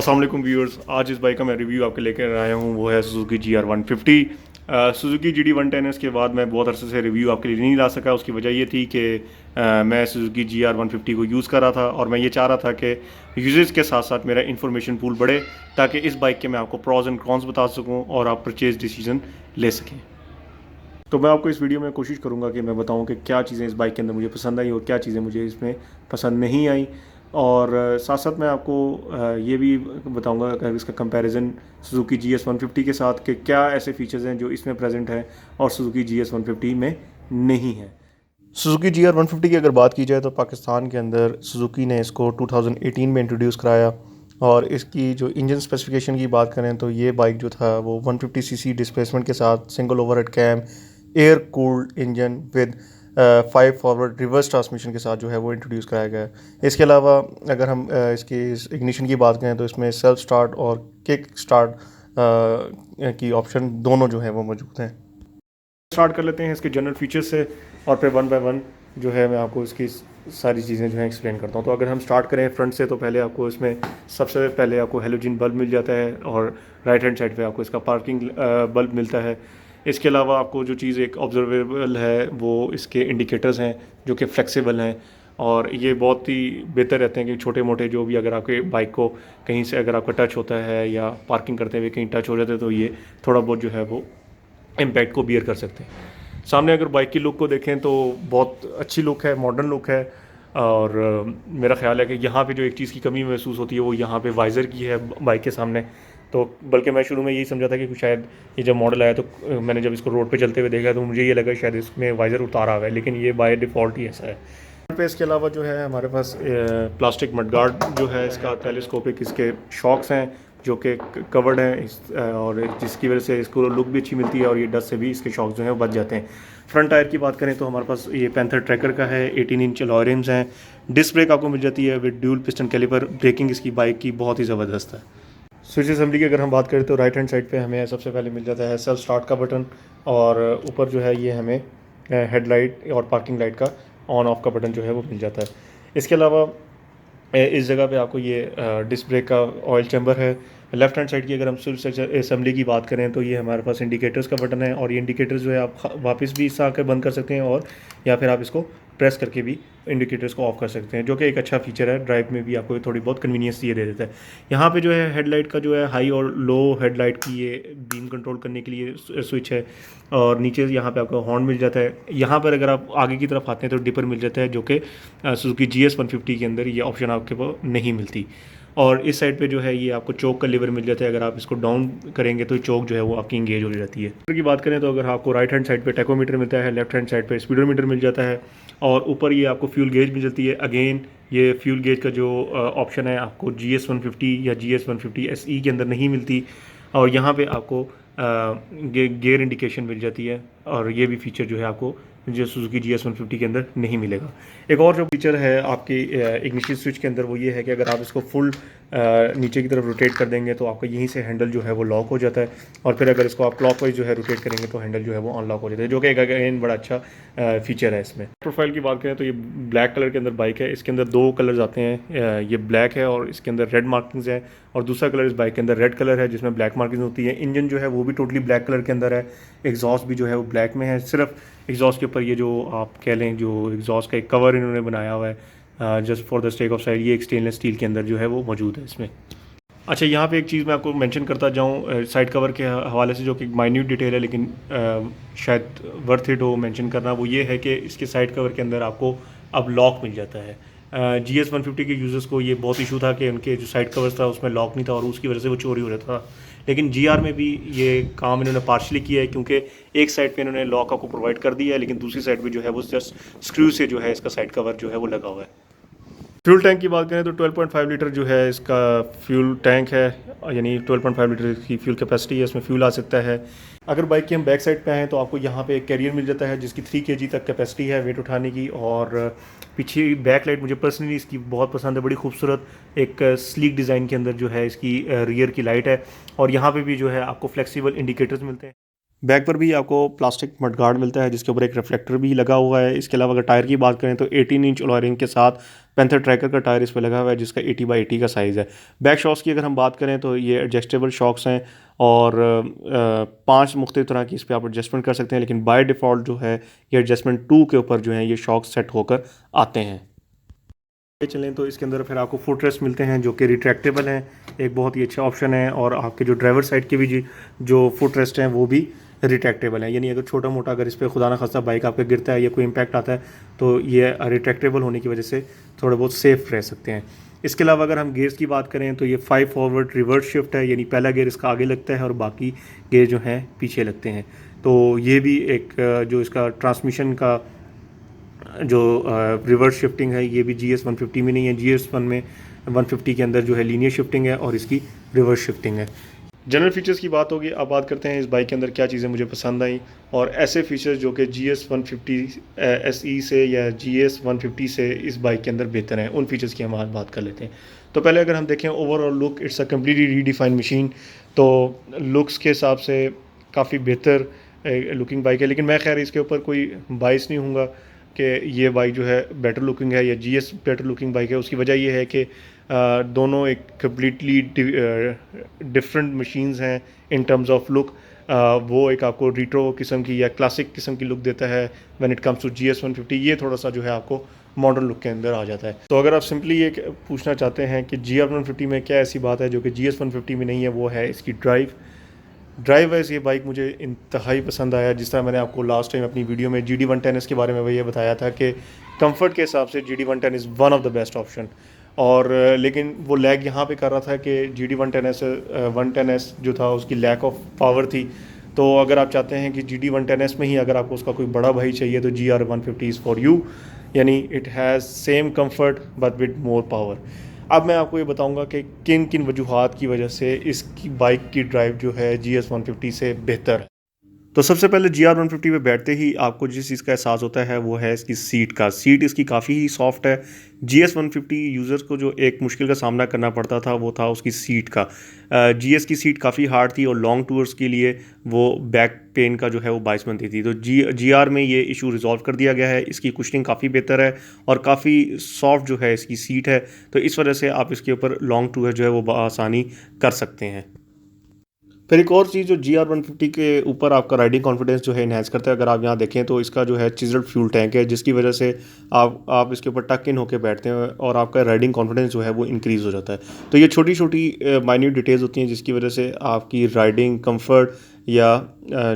अस्सलाम वालेकुम व्यूअर्स, आज इस बाइक का मैं रिव्यू आपके लेकर आया हूँ। वो है सुजुकी GR150। सुजुकी GD110 है। इसके बाद मैं बहुत अरसे से रिव्यू आपके लिए नहीं ला सका। उसकी वजह ये थी कि मैं सुजुकी GR150 को यूज़ कर रहा था और मैं ये चाह रहा था कि यूजेस के साथ साथ मेरा इन्फॉर्मेशन पूल बढ़े, ताकि इस बाइक के मैं आपको प्रॉज एंड कॉन्स बता सकूँ और आप परचेज डिसीजन ले सकें। तो मैं आपको इस वीडियो में कोशिश करूंगा कि मैं बताऊं कि क्या चीज़ें इस बाइक के अंदर मुझे पसंद आई और क्या चीज़ें मुझे इसमें पसंद नहीं आई। और साथ साथ मैं आपको ये भी बताऊंगा अगर इसका कंपैरिजन सुजुकी GS150 के साथ कि क्या ऐसे फीचर्स हैं जो इसमें प्रेजेंट हैं और सुजुकी GS150 में नहीं है। सुजुकी GR150 की अगर बात की जाए तो पाकिस्तान के अंदर सुजुकी ने इसको 2018 में इंट्रोड्यूस कराया। और इसकी जो इंजन स्पेसिफिकेशन की बात करें तो ये बाइक जो था वो 150cc डिस्प्लेसमेंट के साथ single overhead cam air cooled engine with 5 forward reverse transmission के साथ जो है वो इंट्रोड्यूस कराया गया है। इसके अलावा अगर हम इसकी इग्निशन की बात करें तो इसमें सेल्फ स्टार्ट और किक स्टार्ट की ऑप्शन दोनों जो है वो मौजूद हैं। स्टार्ट कर लेते हैं इसके जनरल फीचर्स से और फिर वन बाय वन जो है मैं आपको इसकी सारी चीज़ें जो है एक्सप्लेन करता हूँ। तो अगर हम स्टार्ट करें फ्रंट से तो पहले आपको इसमें सबसे पहले आपको हेलोजन बल्ब मिल जाता है और राइट हैंड साइड पे आपको इसका पार्किंग बल्ब मिलता है। इसके अलावा आपको जो चीज़ एक ऑब्जर्वेबल है वो इसके इंडिकेटर्स हैं जो कि फ्लेक्सिबल हैं और ये बहुत ही बेहतर रहते हैं कि छोटे मोटे जो भी अगर आपके बाइक को कहीं से अगर आपका टच होता है या पार्किंग करते हुए कहीं टच हो जाता है तो ये थोड़ा बहुत जो है वो इम्पैक्ट को बियर कर सकते हैं। सामने अगर बाइक की लुक को देखें तो बहुत अच्छी लुक है, मॉडर्न लुक है। और मेरा ख्याल है कि यहाँ पे जो एक चीज़ की कमी महसूस होती है वो यहाँ पे वाइज़र की है बाइक के सामने। तो बल्कि मैं शुरू में यही समझा था कि शायद ये जब मॉडल आया तो मैंने जब इसको रोड पे चलते हुए देखा तो मुझे ये लगा शायद इसमें वाइज़र उतारा हुआ है, लेकिन ये बाय डिफ़ॉल्ट ही ऐसा है। पे इसके अलावा जो है हमारे पास प्लास्टिक मडगार्ड जो है इसका टेलीस्कोपिक इसके शॉक्स हैं जो कि कवर्ड हैं और जिसकी वजह से इसको लुक भी अच्छी मिलती है और ये डस्ट से भी इसके शॉक्स जो हैं वो बच जाते हैं। फ्रंट टायर की बात करें तो हमारे पास ये पैंथर ट्रैकर का है, 18 इंच अलॉय रिम्स हैं। डिस्क ब्रेक आपको मिल जाती है with dual piston caliper. Braking इसकी बाइक की बहुत ही ज़बरदस्त है। स्विच असेंबली की अगर हम बात करें तो राइट हैंड साइड पे हमें सबसे पहले मिल जाता है सेल्फ स्टार्ट का बटन और ऊपर जो है ये हमें हेडलाइट और पार्किंग लाइट का ऑन ऑफ का बटन जो है वो मिल जाता है। इसके अलावा इस जगह पे आपको ये डिस्क ब्रेक का ऑयल चैम्बर है। लेफ्ट हैंड साइड की अगर हम स्विच असेंबली की बात करें तो ये हमारे पास इंडिकेटर्स का बटन है और ये इंडिकेटर्स जो है आप वापस भी इससे आकर बंद कर सकते हैं और या फिर आप इसको प्रेस करके भी इंडिकेटर्स को ऑफ कर सकते हैं, जो कि एक अच्छा फीचर है। ड्राइव में भी आपको थोड़ी बहुत कन्वीनियंस ये दे देता है। यहाँ पे जो है हेडलाइट का जो है हाई और लो हेडलाइट की ये बीम कंट्रोल करने के लिए स्विच है और नीचे यहाँ पे आपको हॉर्न मिल जाता है। यहाँ पर अगर आप आगे की तरफ आते हैं तो डिपर मिल जाता है, जो कि सुजुकी GS150 के अंदर ये ऑप्शन आपके नहीं मिलती। और इस साइड पे जो है ये आपको चोक का लीवर मिल जाता है, अगर आप इसको डाउन करेंगे तो चोक जो है वो आपकी इंगेज हो जाती है। की बात करें तो अगर आपको राइट हैंड साइड पे टैकोमीटर मिलता है, लेफ्ट हैंड साइड पे स्पीडोमीटर मिल जाता है और ऊपर ये आपको फ्यूल गेज मिल जाती है। अगेन ये फ्यूल गेज का जो ऑप्शन है आपको GS150 या GS150 SE के अंदर नहीं मिलती और यहाँ पे आपको गेयर इंडिकेशन मिल जाती है और ये भी फीचर जो है आपको जो सुजुकी GS150 के अंदर नहीं मिलेगा। एक और जो फीचर है आपकी इग्निशन स्विच के अंदर वो ये है कि अगर आप इसको फुल नीचे की तरफ रोटेट कर देंगे तो आपका यहीं से हैंडल जो है वो लॉक हो जाता है और फिर अगर इसको आप क्लॉकवाइज जो है रोटेट करेंगे तो हैंडल जो है वो अनलॉक हो जाता है, जो कि एक अगेन बड़ा अच्छा फीचर है इसमें। प्रोफाइल की बात करें तो ये ब्लैक कलर के अंदर बाइक है। इसके अंदर दो कलर्स आते हैं, ये ब्लैक है और इसके अंदर रेड मार्किंग्स है और दूसरा कलर इस बाइक के अंदर रेड कलर है जिसमें ब्लैक मार्किंग होती है। इंजन जो है वो भी टोटली ब्लैक कलर के अंदर है। एग्जॉस्ट भी जो है वो ब्लैक में है। सिर्फ एग्जॉस्ट के ऊपर ये जो आप कह लें जो एग्जॉस्ट का एक कवर इन्होंने बनाया हुआ है just for the stake of side, ये एक स्टेनलेस स्टील के अंदर जो है वो मौजूद है इसमें। अच्छा, यहाँ पे एक चीज़ मैं आपको मेंशन करता जाऊँ साइड कवर के हवाले से, जो कि माइन्यूट डिटेल है लेकिन शायद वर्थ इट हो मेंशन करना, वो ये है कि इसके साइड कवर के अंदर आपको अब लॉक मिल जाता है। GS150 के यूज़र्स को ये बहुत इशू था कि उनके जो साइड कवर्स था उसमें लॉक नहीं था और उसकी वजह से वो चोरी हो रहा था। लेकिन GR में भी ये काम इन्होंने पार्शली किया है, क्योंकि एक साइड पे इन्होंने लॉक आपको प्रोवाइड कर दिया है लेकिन दूसरी साइड पे जो है वो जस्ट स्क्रू से जो है इसका साइड कवर जो है वो लगा हुआ है। फ्यूल टैंक की बात करें तो 12.5 लीटर जो है इसका फ्यूल टैंक है, यानी 12.5 लीटर की फ्यूल कैपेसिटी है, इसमें फ्यूल आ सकता है। अगर बाइक की हम बैक साइड पे आएँ तो आपको यहाँ पे एक कैरियर मिल जाता है जिसकी 3 kg तक कैपेसिटी है वेट उठाने की। और पीछे बैक लाइट मुझे पर्सनली इसकी बहुत पसंद है, बड़ी खूबसूरत एक स्लीक डिज़ाइन के अंदर जो है इसकी रियर की लाइट है और यहाँ पे भी जो है आपको फ्लेक्सिबल इंडिकेटर्स मिलते हैं। बैक पर भी आपको प्लास्टिक मडगार्ड मिलता है जिसके ऊपर एक रिफ्लेक्टर भी लगा हुआ है। इसके अलावा अगर टायर की बात करें तो 18 इंच अलॉय रिम के साथ पैंथर ट्रैकर का टायर इस पर लगा हुआ है जिसका 80/80 का साइज़ है। बैक शॉक्स की अगर हम बात करें तो ये एडजस्टेबल शॉक्स हैं और 5 मुख्तलिफ तरह की इस पर आप एडजस्टमेंट कर सकते हैं, लेकिन बाय डिफ़ॉल्ट जो है ये एडजस्टमेंट 2 के ऊपर जो है ये शॉक्स सेट होकर आते हैं। चलें तो इसके अंदर फिर आपको फुट रेस्ट मिलते हैं जो कि रिट्रैक्टेबल हैं, एक बहुत ही अच्छा ऑप्शन है। और आपके जो ड्राइवर साइड के भी जो फुट रेस्ट हैं वो भी रिट्रैक्टेबल है, यानी अगर छोटा मोटा अगर इस पर खुदा ना खास्ता बाइक आपका गिरता है या कोई इम्पैक्ट आता है तो ये रिट्रैक्टेबल होने की वजह से थोड़े बहुत सेफ़ रह सकते हैं। इसके अलावा अगर हम गेयर्स की बात करें तो ये 5 फॉरवर्ड रिवर्स शिफ्ट है, यानी पहला गेयर इसका आगे लगता है और बाकी गेयर जो हैं पीछे लगते हैं। तो ये भी एक जो इसका ट्रांसमिशन का जो रिवर्स शिफ्टिंग है ये भी GS 150 में नहीं है। GS 1 में 150 के अंदर जो है लीनियर शिफ्टिंग है और इसकी रिवर्स शिफ्टिंग है। जनरल फीचर्स की बात होगी, अब बात करते हैं इस बाइक के अंदर क्या चीज़ें मुझे पसंद आई और ऐसे फीचर्स जो कि GS 150 SE से या GS 150 से इस बाइक के अंदर बेहतर हैं, उन फीचर्स की हम आज बात कर लेते हैं। तो पहले अगर हम देखें overall look, it's a completely redefined machine. तो लुक्स के हिसाब से काफ़ी बेहतर लुकिंग बाइक है, लेकिन मैं खैर इसके ऊपर कोई बाइस नहीं हूँगा कि ये बाइक जो है बेटर लुकिंग है या GS बेटर लुकिंग बाइक है। उसकी वजह ये है कि दोनों एक कम्प्लीटली डिफरेंट मशीन्स हैं इन टर्म्स ऑफ लुक। वो एक आपको रिट्रो किस्म की या क्लासिक किस्म की लुक देता है when it comes to GS 150, ये थोड़ा सा जो है आपको मॉडर्न लुक के अंदर आ जाता है। तो अगर आप सिंपली ये पूछना चाहते हैं कि GR 150 में क्या ऐसी बात है जो कि GS 150 में नहीं है, वो है इसकी ड्राइव वाइज ये बाइक मुझे इंतहाई पसंद आया। जिस तरह मैंने आपको लास्ट टाइम अपनी वीडियो में GD 110S के बारे में वही बताया था कि कंफर्ट के हिसाब से GD 110 is one of the best option. और लेकिन वो लैग यहाँ पे कर रहा था कि GD 110S जो था उसकी लैक ऑफ पावर थी। तो अगर आप चाहते हैं कि GD 110S में ही अगर आपको उसका कोई बड़ा भाई चाहिए तो GR 150 इज़ फॉर यू, यानी it has same comfort but with more power. अब मैं आपको ये बताऊंगा कि किन किन वजूहात की वजह से इसकी बाइक की ड्राइव जो है GS 150 से बेहतर है। तो सबसे पहले GR 150 पे बैठते ही आपको जिस चीज़ का एहसास होता है वो है इसकी सीट का। सीट इसकी काफ़ी ही सॉफ्ट है। GS 150 यूज़र्स को जो एक मुश्किल का सामना करना पड़ता था वो था उसकी सीट का। GS की सीट काफ़ी हार्ड थी और लॉन्ग टूर्स के लिए वो बैक पेन का जो है वो बाइस बनती थी। तो GR में ये इशू रिजॉल्व कर दिया गया है। इसकी कुशनिंग काफ़ी बेहतर है और काफ़ी सॉफ्ट जो है इसकी सीट है, तो इस वजह से आप इसके ऊपर लॉन्ग टूर जो है वो बआसानी कर सकते हैं। फिर एक और चीज़ जो GR 150 के ऊपर आपका राइडिंग कॉन्फिडेंस जो है इन्हेंस करता है, अगर आप यहाँ देखें तो इसका जो है चिज़ल्ड फ्यूल टैंक है जिसकी वजह से आप इसके ऊपर टक इन होकर बैठते हैं और आपका राइडिंग कॉन्फिडेंस जो है वो इंक्रीज़ हो जाता है। तो ये छोटी छोटी माइन्यूट डिटेल्स होती हैं जिसकी वजह से आपकी राइडिंग कंफर्ट या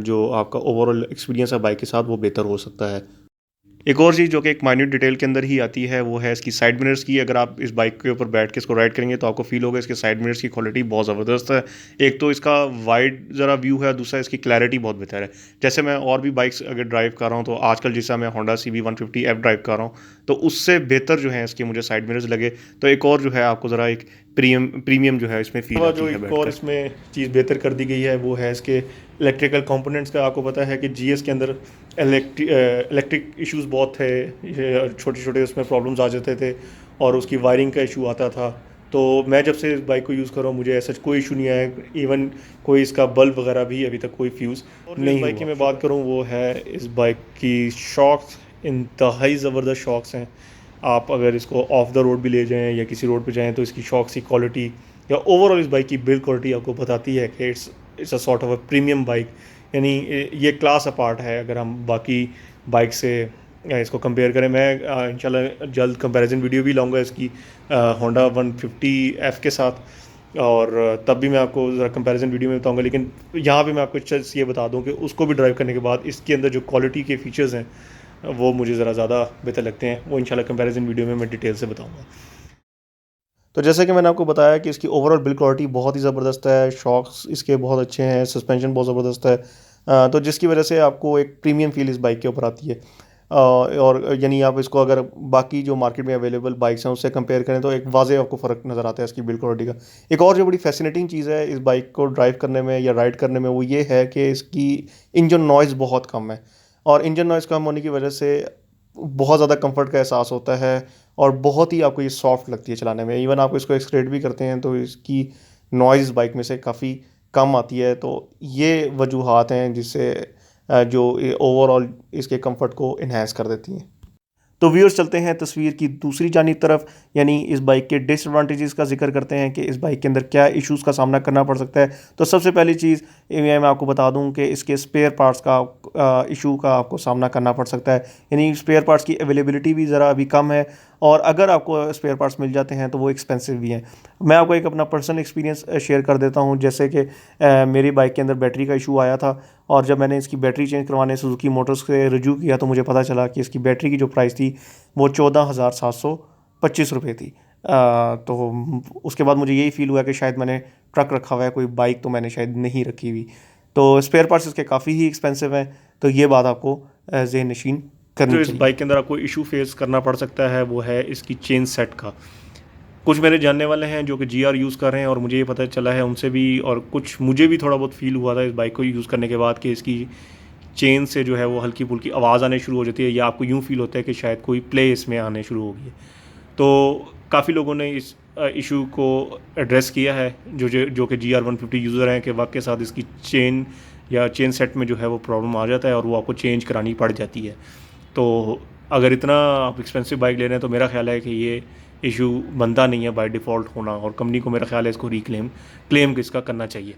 जो आपका ओवरऑल एक्सपीरियंस है बाइक के साथ वो बेहतर हो सकता है। एक और चीज़ जो कि एक माइन्यूट डिटेल के अंदर ही आती है वो है इसकी साइड मिरर्स की। अगर आप इस बाइक के ऊपर बैठ के इसको राइड करेंगे तो आपको फील होगा इसके साइड मिरर्स की क्वालिटी बहुत ज़बरदस्त है। एक तो इसका वाइड ज़रा व्यू है, दूसरा इसकी क्लैरिटी बहुत बेहतर है। जैसे मैं और भी बाइक्स अगर ड्राइव कर रहा हूँ तो आजकल जैसा मैं होंडा CB 150F ड्राइव कर रहा हूँ तो उससे बेहतर जो है इसके मुझे साइड मिरर्स लगे। तो एक और जो है आपको ज़रा एक प्रीमियम जो है इसमें फील आती है। एक और इसमें चीज़ बेहतर कर दी गई है वो है इसके इलेक्ट्रिकल कंपोनेंट्स का। आपको पता है कि GS के अंदर इलेक्ट्रिक इश्यूज़ बहुत थे, छोटे छोटे उसमें प्रॉब्लम्स आ जाते थे और उसकी वायरिंग का इशू आता था। तो मैं जब से इस बाइक को यूज़ कर रहा हूँ मुझे ऐसा कोई इशू नहीं आया, इवन कोई इसका बल्ब वगैरह भी अभी तक कोई फ्यूज़ नहीं। बाइक की मैं बात करूँ वो है इस बाइक की शॉक्स, इंतहाई ज़बरदस्त शॉक्स हैं। आप अगर इसको ऑफ द रोड भी ले जाएं या किसी रोड पे जाएं तो इसकी शॉक्स की क्वालिटी या ओवरऑल इस बाइक की बिल्ड क्वालिटी आपको बताती है कि it's a sort of a premium bike, यानी ये क्लास अपार्ट है अगर हम बाकी बाइक से इसको कंपेयर करें। मैं इंशाल्लाह जल्द कंपैरिजन वीडियो भी लाऊंगा इसकी होंडा 150F के साथ और तब भी मैं आपको ज़रा कंपैरिजन वीडियो में बताऊंगा। लेकिन यहाँ पे मैं आपको चीज़ ये बता दूं कि उसको भी ड्राइव करने के बाद इसके अंदर जो क्वालिटी के फीचर्स हैं वो मुझे ज़रा ज़्यादा बेहतर लगते हैं। वो इंशाल्लाह कंपैरिजन वीडियो में मैं डिटेल से बताऊंगा। तो जैसे कि मैंने आपको बताया कि इसकी ओवरऑल बिल्ड क्वालिटी बहुत ही ज़बरदस्त है, शॉक्स इसके बहुत अच्छे हैं, सस्पेंशन बहुत ज़बरदस्त है। तो जिसकी वजह से आपको एक प्रीमियम फील इस बाइक के ऊपर आती है। और यानी आप इसको अगर बाकी जो मार्केट में अवेलेबल बाइक्स हैं उससे कंपेयर करें तो एक वाज़ेह आपको फ़र्क नज़र आता है इसकी बिल्ड क्वालिटी का। एक और जो बड़ी फैसिनेटिंग चीज़ है इस बाइक को ड्राइव करने में या राइड करने में वो ये है कि इसकी इंजन नॉइज़ बहुत कम है और इंजन नॉइज़ कम होने की वजह से बहुत ज़्यादा कंफर्ट का एहसास होता है और बहुत ही आपको ये सॉफ्ट लगती है चलाने में। इवन आप इसको एक्सलेट भी करते हैं तो इसकी नॉइज़ बाइक में से काफ़ी कम आती है। तो ये वजूहात हैं जिससे जो ओवरऑल इसके कंफर्ट को इन्हेंस कर देती हैं। तो व्यूअर्स चलते हैं तस्वीर की दूसरी जानिब तरफ, यानी इस बाइक के डिसएडवांटेजेस का जिक्र करते हैं कि इस बाइक के अंदर क्या इश्यूज़ का सामना करना पड़ सकता है। तो सबसे पहली चीज़ ये मैं आपको बता दूं कि इसके स्पेयर पार्ट्स का इशू का आपको सामना करना पड़ सकता है, यानी स्पेयर पार्ट्स की अवेलेबिलिटी भी ज़रा अभी कम है, और अगर आपको स्पेयर पार्ट्स मिल जाते हैं तो वो एक्सपेंसिव भी हैं। मैं आपको एक अपना पर्सनल एक्सपीरियंस शेयर कर देता हूँ। जैसे कि मेरी बाइक के अंदर बैटरी का इशू आया था, और जब मैंने इसकी बैटरी चेंज करवाने सुजुकी मोटर्स से रजू किया तो मुझे पता चला कि इसकी बैटरी की जो प्राइस थी वो 14,725 रुपये थी। तो उसके बाद मुझे यही फील हुआ कि शायद मैंने ट्रक रखा हुआ है, कोई बाइक तो मैंने शायद नहीं रखी हुई। तो स्पेयर पार्ट्स इसके काफ़ी ही एक्सपेंसिव हैं, तो ये बात आपको ज़हन नशीन करनी जो इस चाहिए। बाइक के अंदर आपको इशू फेस करना पड़ सकता है वो है इसकी चेन सेट का। कुछ मेरे जानने वाले हैं जो कि GR यूज़ कर रहे हैं और मुझे ये पता चला है उनसे भी, और कुछ मुझे भी थोड़ा बहुत फील हुआ था इस बाइक को यूज़ करने के बाद कि इसकी चेन से जो है वो हल्की फुल्की आवाज़ आने शुरू हो जाती है, या आपको यूँ फील होता है कि शायद कोई प्ले इसमें आने शुरू हो गई है। तो काफ़ी लोगों ने इस इशू को एड्रेस किया है, जो कि GR150 यूज़र हैं, कि वक्त के साथ इसकी चेन या चेन सेट में जो है वो प्रॉब्लम आ जाता है और वो आपको चेंज करानी पड़ जाती है। तो अगर इतना आप एक्सपेंसिव बाइक ले रहे हैं तो मेरा ख्याल है कि ये इशू बनता नहीं है बाय डिफ़ॉल्ट होना, और कंपनी को मेरा ख्याल है इसको क्लेम इसका करना चाहिए।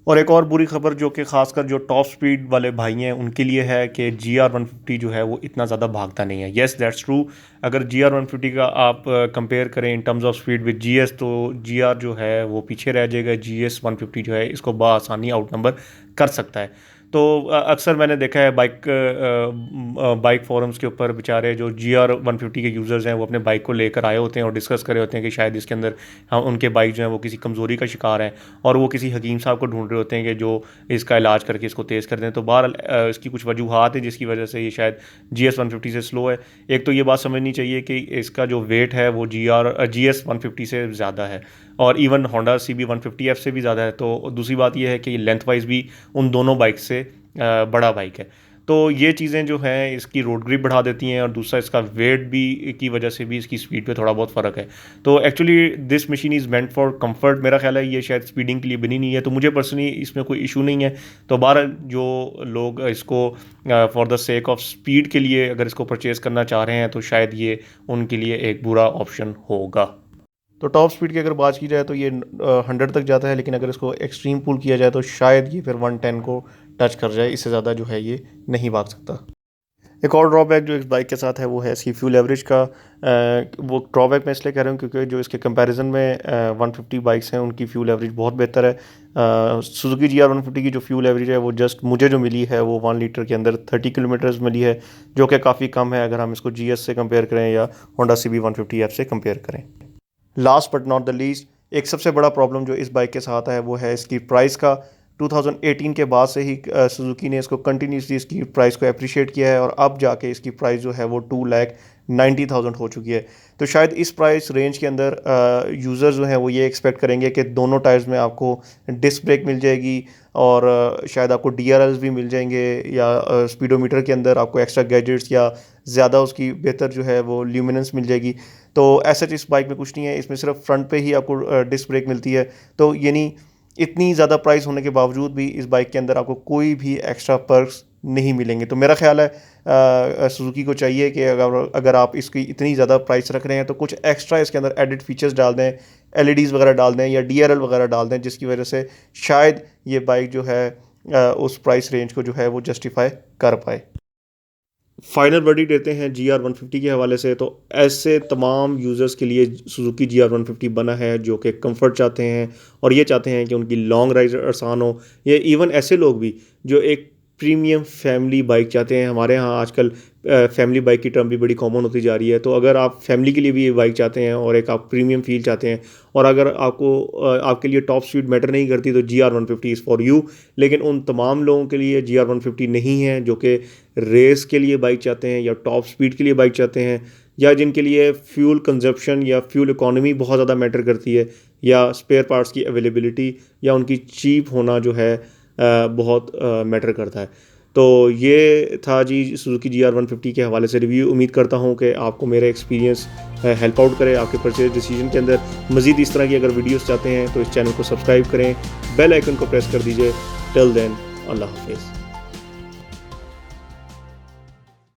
और एक और बुरी खबर जो कि ख़ासकर जो टॉप स्पीड वाले भाई हैं उनके लिए है कि GR150 जो है वो इतना ज़्यादा भागता नहीं है। Yes that's true. अगर GR150 का आप कंपेयर करें in terms of speed with GS, तो GR जो है वो पीछे रह जाएगा। GS150 जो है इसको बआसानी आउट नंबर कर सकता है। तो अक्सर मैंने देखा है बाइक फोरम्स के ऊपर बेचारे जो GR150 के यूज़र्स हैं वो अपने बाइक को लेकर आए होते हैं और डिस्कस कर रहे होते हैं कि शायद इसके अंदर हम उनके बाइक जो है वो किसी कमज़ोरी का शिकार हैं, और वो किसी हकीम साहब को ढूंढ रहे होते हैं कि जो इसका इलाज करके इसको तेज़ कर दें। तो बहरहाल इसकी कुछ वजूहात है जिसकी वजह से ये शायद GS150 से स्लो है। एक तो ये बात समझनी चाहिए कि इसका जो वेट है वो GS150 से ज़्यादा है, और इवन होंडा CB150F से भी ज़्यादा है। तो दूसरी बात यह है कि लेंथ वाइज भी उन दोनों बाइक से बड़ा बाइक है। तो ये चीज़ें जो हैं इसकी रोड ग्रिप बढ़ा देती हैं, और दूसरा इसका वेट भी की वजह से भी इसकी स्पीड पे थोड़ा बहुत फ़र्क है। तो actually this machine is meant for comfort. मेरा ख्याल है ये शायद स्पीडिंग के लिए बनी नहीं है, तो मुझे पर्सनली इसमें कोई इशू नहीं है। तो बहरहाल जो लोग इसको for the sake of speed के लिए अगर इसको परचेज़ करना चाह रहे हैं तो शायद ये उनके लिए एक बुरा ऑप्शन होगा। तो टॉप स्पीड की अगर बात की जाए तो ये 100 तक जाता है, लेकिन अगर इसको एक्सट्रीम पुल किया जाए तो शायद ये फिर 110 को टच कर जाए, इससे ज़्यादा जो है ये नहीं भाग सकता। एक और ड्रॉबैक जो इस बाइक के साथ है वो है इसकी फ्यूल एवरेज का। वो ड्रॉबैक मैं इसलिए कह रहा हूँ क्योंकि जो इसके कंपैरिजन में 150 बाइक्स हैं उनकी फ्यूल एवरेज बहुत बेहतर है। सुजुकी GR150 की जो फ्यूल एवरेज है वो जस्ट मुझे जो मिली है वो 1 लीटर के अंदर 30 किलोमीटर्स मिली है, जो कि काफ़ी कम है अगर हम इसको GS से कंपेयर करें या होंडा CB150F से कंपेयर करें। Last but not the least, एक सबसे बड़ा प्रॉब्लम जो इस बाइक के साथ है वो है इसकी प्राइस का। 2018 के बाद से ही सुजुकी ने इसको कंटिन्यूसली इसकी प्राइस को अप्रिशिएट किया है, और अब जाके इसकी प्राइस जो है वो 2,90,000 हो चुकी है। तो शायद इस प्राइस रेंज के अंदर यूज़र जो हैं वो ये एक्सपेक्ट करेंगे कि दोनों टायर्स में आपको डिस्क ब्रेक मिल जाएगी, और शायद आपको DRLs भी मिल जाएंगे, या स्पीडोमीटर के अंदर आपको एक्स्ट्रा गैजेट्स या ज़्यादा उसकी बेहतर जो है वो ल्यूमिनेंस मिल जाएगी। तो ऐसा इस बाइक में कुछ नहीं है, इसमें सिर्फ फ्रंट पे ही आपको डिस्क ब्रेक मिलती है। तो यानी इतनी ज़्यादा प्राइस होने के बावजूद भी इस बाइक के अंदर आपको कोई भी एक्स्ट्रा पर्क्स नहीं मिलेंगे। तो मेरा ख्याल है सुजुकी को चाहिए कि अगर आप इसकी इतनी ज़्यादा प्राइस रख रहे हैं तो कुछ एक्स्ट्रा इसके अंदर एडिड फीचर्स डाल दें, LEDs वगैरह डाल दें या DRL वगैरह डाल दें, जिसकी वजह से शायद ये बाइक जो है उस प्राइस रेंज को जो है वो जस्टिफाई कर पाए। फाइनल वर्डिक्ट देते हैं GR150 के हवाले से। तो ऐसे तमाम यूज़र्स के लिए सुजुकी GR150 बना है जो कि कंफर्ट चाहते हैं और ये चाहते हैं कि उनकी लॉन्ग राइड आसान हो। ये इवन ऐसे लोग भी जो एक प्रीमियम फैमिली बाइक चाहते हैं। हमारे यहाँ आजकल फैमिली बाइक की टर्म भी बड़ी कॉमन होती जा रही है। तो अगर आप फैमिली के लिए भी ये बाइक चाहते हैं और एक आप प्रीमियम फील चाहते हैं, और अगर आपके लिए टॉप स्पीड मैटर नहीं करती, तो GR150 इज़ फॉर यू। लेकिन उन तमाम लोगों के लिए GR150 नहीं है जो कि रेस के लिए बाइक चाहते हैं या टॉप स्पीड के लिए बाइक चाहते हैं, या जिनके लिए फ्यूल कंजप्शन या फ्यूल इकोनॉमी बहुत ज़्यादा मैटर करती है, या स्पेयर पार्ट्स की अवेलेबिलिटी या उनकी चीप होना जो है बहुत मैटर करता है। तो ये था जी सुजुकी GR150 के हवाले से रिव्यू। उम्मीद करता हूँ कि आपको मेरा एक्सपीरियंस हेल्प आउट करे आपके परचेज डिसीजन के अंदर। मज़ीद इस तरह की अगर वीडियोस चाहते हैं तो इस चैनल को सब्सक्राइब करें, बेल आइकन को प्रेस कर दीजिए। टिल देन, अल्लाह हाफिज़।